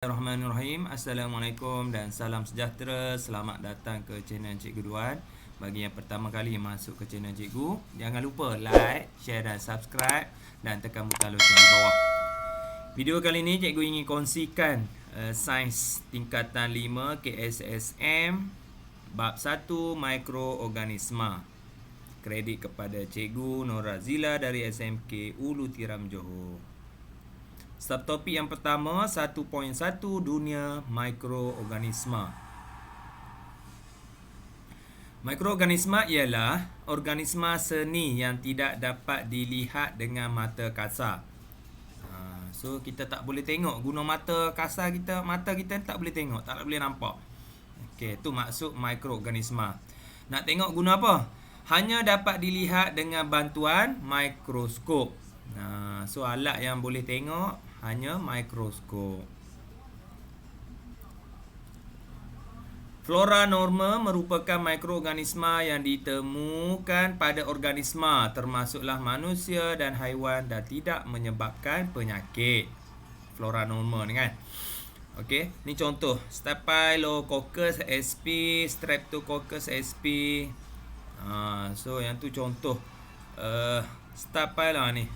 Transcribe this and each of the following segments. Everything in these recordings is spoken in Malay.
Bismillahirrahmanirrahim. Assalamualaikum dan salam sejahtera. Selamat datang ke channel Cikgu Duan. Bagi yang pertama kali masuk ke channel Cikgu, jangan lupa like, share dan subscribe dan tekan butang lonceng di bawah. Video kali ini Cikgu ingin kongsikan sains tingkatan 5 KSSM bab 1 mikroorganisma. Kredit kepada Cikgu Nur Razila dari SMK Ulu Tiram Johor. Subtopik yang pertama 1.1 dunia mikroorganisma. Mikroorganisma ialah organisma seni yang tidak dapat dilihat dengan mata kasar. So kita tak boleh tengok guna mata kasar kita, mata kita tak boleh tengok, tak boleh nampak. Okey, tu maksud mikroorganisma. Nak tengok guna apa? Hanya dapat dilihat dengan bantuan mikroskop. So alat yang boleh tengok hanya mikroskop. Flora norma merupakan mikroorganisma yang ditemukan pada organisma termasuklah manusia dan haiwan dan tidak menyebabkan penyakit. Flora norma ni kan. Okey, ni contoh Staphylococcus sp, Streptococcus sp. So yang tu contoh Staphylococcus ni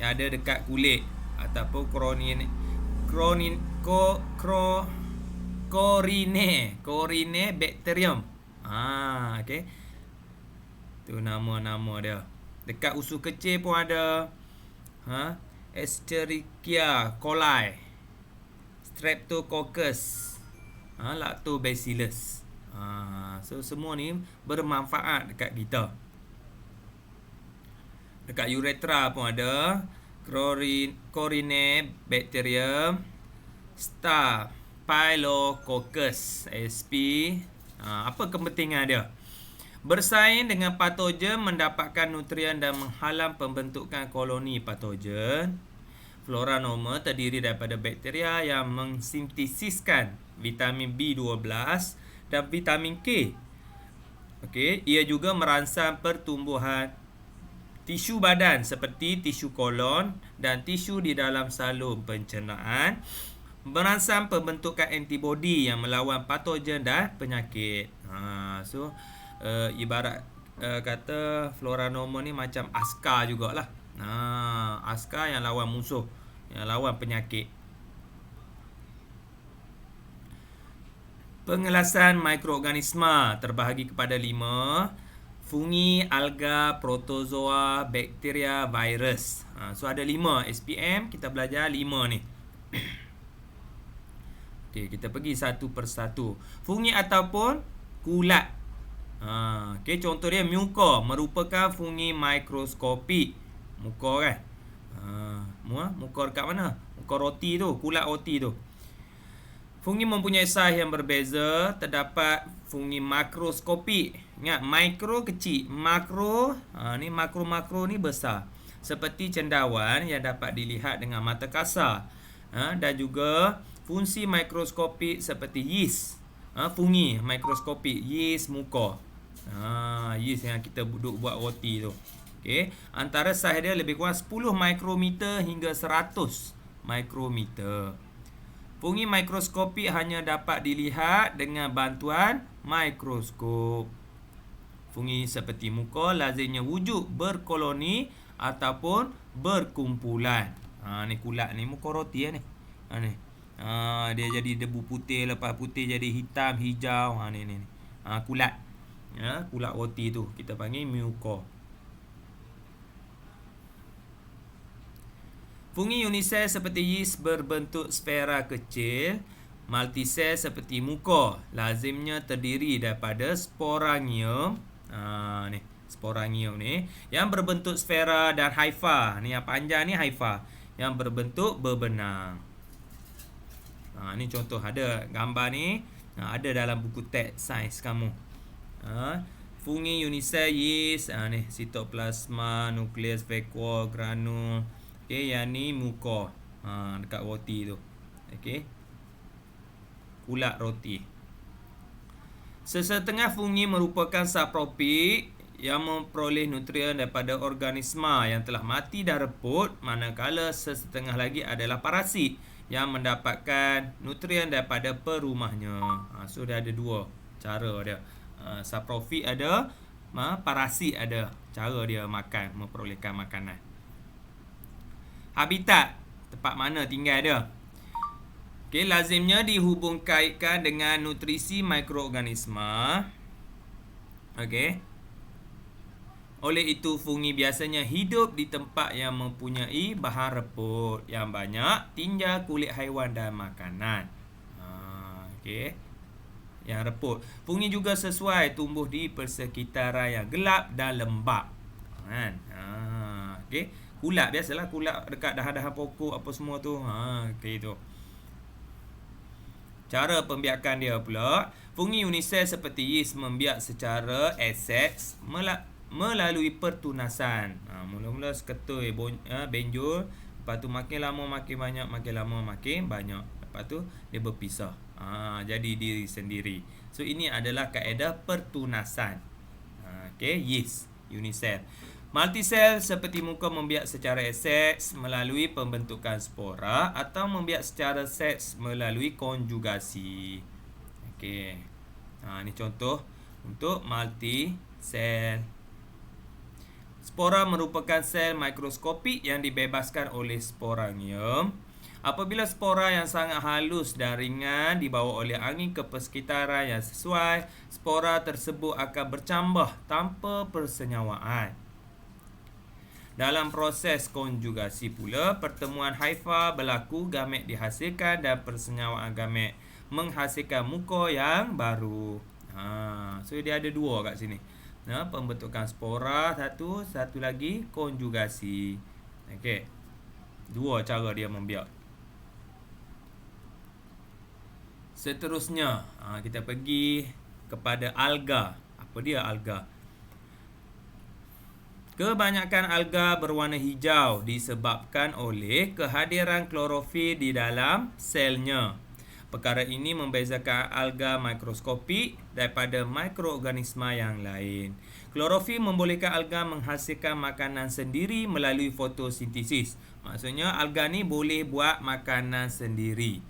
yang ada dekat kulit ataupun Corynebacterium. Okey. Tu nama-nama dia. Dekat usus kecil pun ada. Escherichia coli, Streptococcus, Lactobacillus. So semua ni bermanfaat dekat kita. Dekat uretra pun ada Corynebacterium, Staphylococcus sp. Apa kepentingan dia? Bersaing dengan patogen, mendapatkan nutrien dan menghalang pembentukan koloni patogen. Flora norma terdiri daripada bakteria yang mensintesiskan vitamin B12 dan vitamin K. Okey, ia juga merangsang pertumbuhan tisu badan seperti tisu kolon dan tisu di dalam salur pencernaan, merangsang pembentukan antibodi yang melawan patogen dan penyakit. So ibarat kata flora norma ni macam askar jugalah. Askar yang lawan musuh, yang lawan penyakit. Pengelasan mikroorganisma terbahagi kepada 5. Fungi, alga, protozoa, bakteria, virus. So ada 5 SPM, kita belajar 5 ni. Okey, kita pergi satu persatu. Fungi ataupun kulat. Okey, contoh dia muka, merupakan fungi mikroskopik. Muka kan? Muka dekat mana? Muka roti tu, kulat roti tu. Fungi mempunyai saiz yang berbeza. Terdapat fungi makroskopik. Ingat, mikro kecil, makro ni makro ni besar. Seperti cendawan yang dapat dilihat dengan mata kasar. Dan juga fungsi mikroskopik seperti yeast. Fungi mikroskopik, yeast muka. Yeast yang kita duduk buat roti tu. Okey, antara saiz dia lebih kurang 10 mikrometer hingga 100 mikrometer. Fungi mikroskopik hanya dapat dilihat dengan bantuan mikroskop. Fungi seperti muka lazimnya wujud berkoloni ataupun berkumpulan. Ni kulat ni, muka roti ni. Dia jadi debu putih, lepas putih jadi hitam, hijau. Ni. Kulat. Kulat roti tu kita panggil muka. Fungi unisel seperti yeast berbentuk sfera kecil. Multisel seperti muka lazimnya terdiri daripada sporangium. Ni sporangium ni yang berbentuk sfera dan haifa. Ni yang panjang ni haifa yang berbentuk berbenang. Ni contoh ada gambar ni. Ada dalam buku teks sains kamu. Fungi unisel yeast, ni sitoplasma, nukleus, vakuum, granul. Okey, yang ni muka. Dekat roti tu. Okey. Kulat roti. Sesetengah fungi merupakan saprofit yang memperoleh nutrien daripada organisma yang telah mati dan reput, manakala sesetengah lagi adalah parasit yang mendapatkan nutrien daripada perumahnya. So dia ada dua cara dia. Saprofit ada, parasit ada. Cara dia makan, memperolehkan makanan. Habitat, tempat mana tinggal dia. Okey, lazimnya dihubung kaitkan dengan nutrisi mikroorganisma. Okey. Oleh itu, fungi biasanya hidup di tempat yang mempunyai bahan reput yang banyak, tinja, kulit haiwan dan makanan. Okey. Yang reput. Fungi juga sesuai tumbuh di persekitaran yang gelap dan lembap. Kan? Okey. Kulat biasalah, kulat dekat dahan-dahan pokok apa semua tu. Okey tu. Cara pembiakan dia pula, fungi unisel seperti yeast membiak secara asexual melalui pertunasan. Mula-mula seketui benjol, lepas tu makin lama makin banyak, makin lama makin banyak. Lepas tu dia berpisah. Jadi diri sendiri. So ini adalah kaedah pertunasan. Okey, yeast unisel. Multisel seperti muka membiak secara asexual melalui pembentukan spora atau membiak secara seks melalui konjugasi. Okey. Ini contoh untuk multisel. Spora merupakan sel mikroskopik yang dibebaskan oleh sporanium. Apabila spora yang sangat halus dan ringan dibawa oleh angin ke persekitaran yang sesuai, spora tersebut akan bercambah tanpa persenyawaan. Dalam proses konjugasi pula, pertemuan haifa berlaku, gamet dihasilkan dan persenyawaan gamet menghasilkan muka yang baru. So dia ada dua kat sini. Pembentukan spora satu lagi konjugasi. Okey. Dua cara dia membiak. Seterusnya, kita pergi kepada alga. Apa dia alga? Kebanyakan alga berwarna hijau disebabkan oleh kehadiran klorofil di dalam selnya. Perkara ini membezakan alga mikroskopik daripada mikroorganisma yang lain. Klorofil membolehkan alga menghasilkan makanan sendiri melalui fotosintesis. Maksudnya alga ni boleh buat makanan sendiri.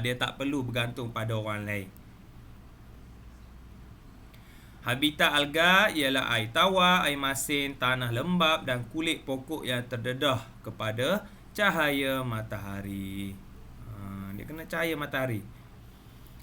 Dia tak perlu bergantung pada orang lain. Habitat alga ialah air tawar, air masin, tanah lembap dan kulit pokok yang terdedah kepada cahaya matahari. Dia kena cahaya matahari.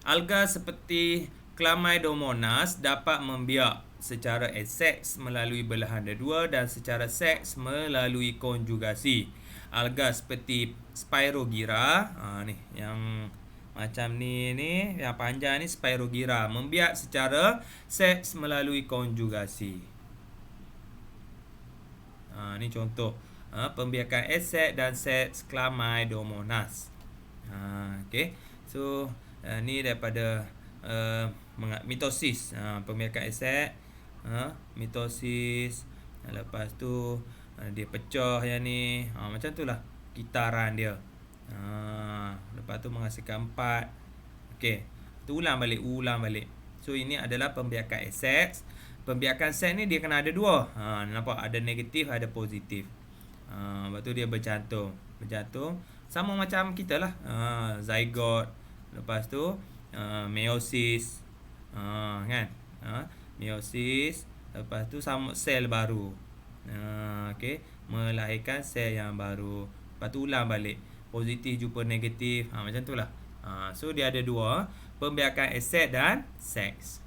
Alga seperti Chlamydomonas dapat membiak secara asexual melalui belahan dedua dan secara seks melalui konjugasi. Alga seperti Spirogyra, ni yang macam ni yang panjang ni Spirogyra membiak secara seks melalui konjugasi. Ni contoh pembiakan asexual dan seks Chlamydomonas. Okey. So ni daripada mitosis. Pembiakan asexual, mitosis. Lepas tu dia pecah yang ni. Macam tu lah kitaran dia. Lepas tu menghasilkan 4. Okey. Tu ulang balik. So ini adalah pembiakan asexual. Pembiakan seks ni dia kena ada dua. Nampak ada negatif, ada positif. Lepas tu dia bercantum. Sama macam kita lah. Zygote. Lepas tu meiosis. Kan? Meiosis. Lepas tu sama sel baru. Okey. Melahirkan sel yang baru. Lepas tu ulang balik. Positif jumpa negatif. Macam tu lah. So dia ada dua. Pembiakan asexual dan seks.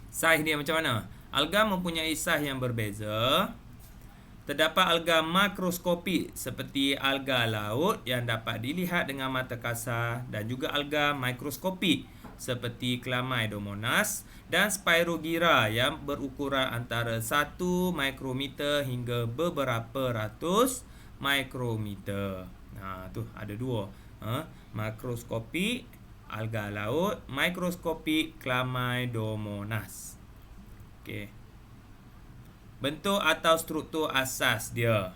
Saiz dia macam mana? Alga mempunyai saiz yang berbeza. Terdapat alga makroskopik seperti alga laut yang dapat dilihat dengan mata kasar dan juga alga mikroskopik seperti Chlamydomonas dan Spirogyra yang berukuran antara 1 mikrometer hingga beberapa ratus mikrometer. Tu ada dua. Makroskopik alga laut, mikroskopik Chlamydomonas. Okey. Bentuk atau struktur asas dia.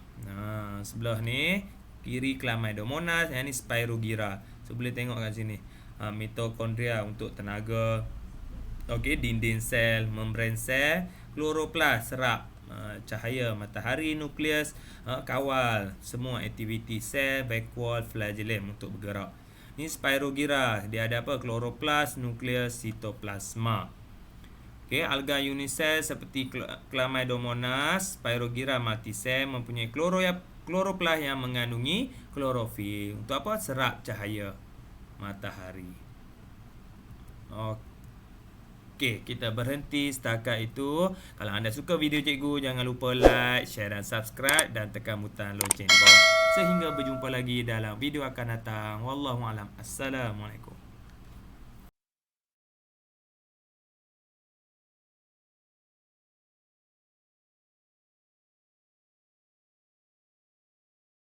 Sebelah ni kiri Chlamydomonas, yang ni Spirogyra. So boleh tengok kat sini. Mitokondria untuk tenaga. Okey, dinding sel, membran sel, kloroplas serap cahaya matahari, nukleus, kawal semua aktiviti sel, vakuol, flagellum untuk bergerak. Ni Spirogyra, dia ada apa? Kloroplas, nukleus, sitoplasma. Okey, alga unisel seperti Chlamydomonas, Spirogyra multisel mempunyai kloroplas yang mengandungi klorofil. Untuk apa? Serap cahaya matahari. Okey, kita berhenti setakat itu. Kalau anda suka video cikgu, jangan lupa like, share dan subscribe dan tekan butang loceng di bawah. Sehingga berjumpa lagi dalam video akan datang. Wallahualam. Assalamualaikum.